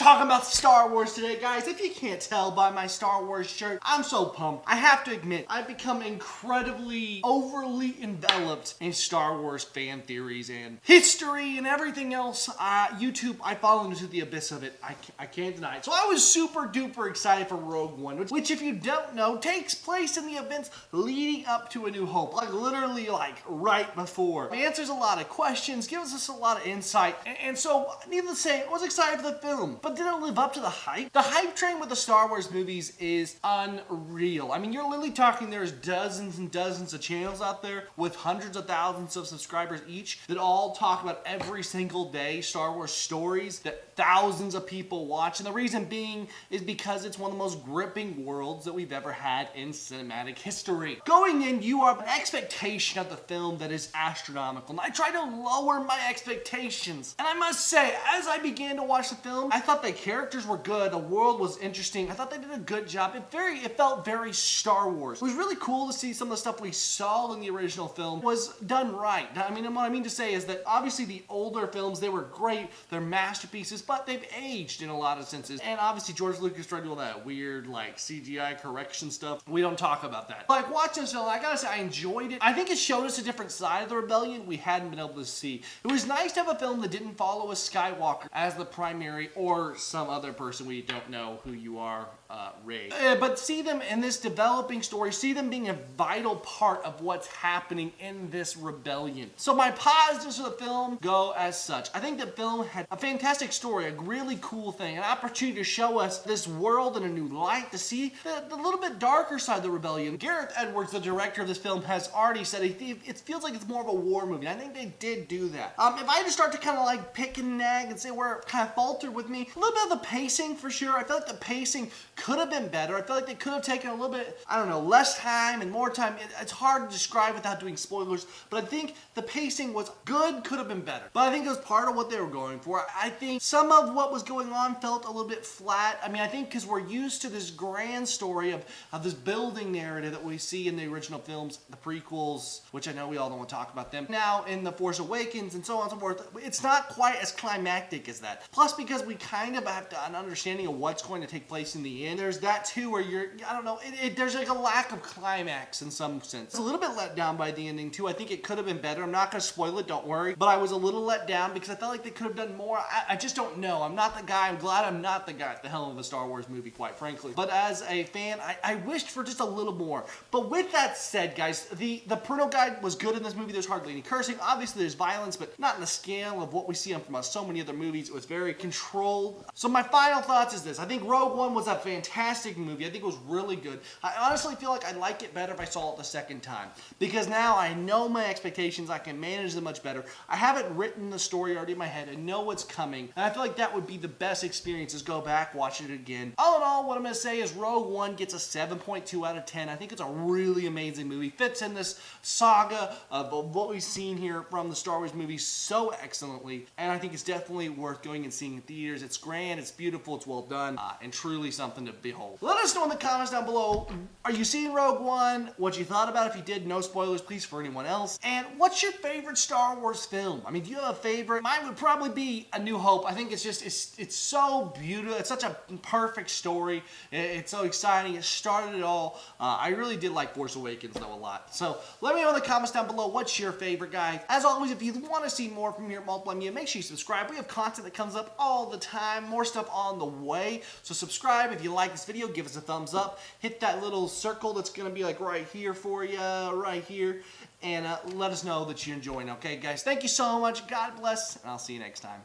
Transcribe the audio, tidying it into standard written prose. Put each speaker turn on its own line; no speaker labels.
talking about Star Wars today, guys. If you can't tell by my Star Wars shirt, I'm so pumped. I have to admit, I've become incredibly overly enveloped in Star Wars fan theories and history and everything else. YouTube, I fall into the abyss of it. I can't deny it. So I was super duper excited for Rogue One, which if you don't know, takes place in the events leading up to A New Hope. Like literally like right before. It answers a lot of questions, gives us a lot of insight. And so, needless to say, I was excited for the film. But did it live up to the hype? The hype train with the Star Wars movies is unreal. I mean, you're literally talking there's dozens and dozens of channels out there with hundreds of thousands of subscribers each that all talk about every single day Star Wars stories that thousands of people watch. And the reason being is because it's one of the most gripping worlds that we've ever had in cinematic history. Going in, you have an expectation of the film that is astronomical. And I try to lower my expectations. And I must say, as I began to watch the film, I thought the characters were good, the world was interesting, I thought they did a good job. It felt very Star Wars. It was really cool to see some of the stuff we saw in the original film was done right. I mean, what I mean to say is that obviously the older films, they were great, they're masterpieces, but they've aged in a lot of senses. And obviously George Lucas tried to do all that weird like CGI correction stuff. We don't talk about that. Like watching this film, I gotta say I enjoyed it. I think it showed us a different side of the rebellion we hadn't been able to see. It was nice to have a film that didn't follow a Skywalker as the primary or some other person we don't know who you are, Rey. But see them in this developing story, see them being a vital part of what's happening in this rebellion. So my positives for the film go as such. I think the film had a fantastic story, a really cool thing, an opportunity to show us this world in a new light, to see the little bit darker side of the rebellion. Gareth Edwards, the director of this film, has already said it feels like it's more of a war movie. I think they did do that. If I had to start to kind of like pick and nag and say where it kind of faltered with me, a little bit of the pacing for sure. I feel like the pacing could have been better. I feel like they could have taken a little bit, I don't know, less time and more time. It's hard to describe without doing spoilers, but I think the pacing was good, could have been better. But I think it was part of what they were going for. I think some of what was going on felt a little bit flat. I mean, I think because we're used to this grand story of this building narrative that we see in the original films, the prequels, which I know we all don't want to talk about them. Now in The Force Awakens and so on and so forth, it's not quite as climactic as that. Plus because we kind of have an understanding of what's going to take place in the end. There's that too where I don't know, there's like a lack of climax in some sense. It's a little bit let down by the ending too. I think it could have been better. I'm not going to spoil it, don't worry. But I was a little let down because I felt like they could have done more. I just don't know. I'm not the guy. I'm glad I'm not the guy at the helm of a Star Wars movie, quite frankly. But as a fan, I wished for just a little more. But with that said, guys, the parental guide was good in this movie. There's hardly any cursing. Obviously, there's violence, but not in the scale of what we see from so many other movies. It was very controlled. So my final thoughts is this. I think Rogue One was a fantastic movie. I think it was really good. I honestly feel like I'd like it better if I saw it the second time. Because now I know my expectations. I can manage them much better. I haven't written the story already in my head. I know what's coming. And I feel like that would be the best experience is go back, watch it again. All in all, what I'm going to say is Rogue One gets a 7.2 out of 10. I think it's a really amazing movie. Fits in this saga of what we've seen here from the Star Wars movies so excellently. And I think it's definitely worth going and seeing in theaters. It's grand, it's beautiful, it's well done, and truly something to behold. Let us know in the comments down below, are you seeing Rogue One? What you thought about it? If you did, no spoilers, please, for anyone else. And what's your favorite Star Wars film? I mean, do you have a favorite? Mine would probably be A New Hope. I think it's so beautiful. It's such a perfect story. It's so exciting. It started it all. I really did like Force Awakens, though, a lot. So let me know in the comments down below, what's your favorite, guys? As always, if you want to see more from here at Multiply Media, make sure you subscribe. We have content that comes up all the time. More stuff on the way. So subscribe. If you like this video, give us a thumbs up. Hit that little circle that's going to be like right here for you, right here. And let us know that you're enjoying. Okay, guys? Thank you so much. God bless. And I'll see you next time.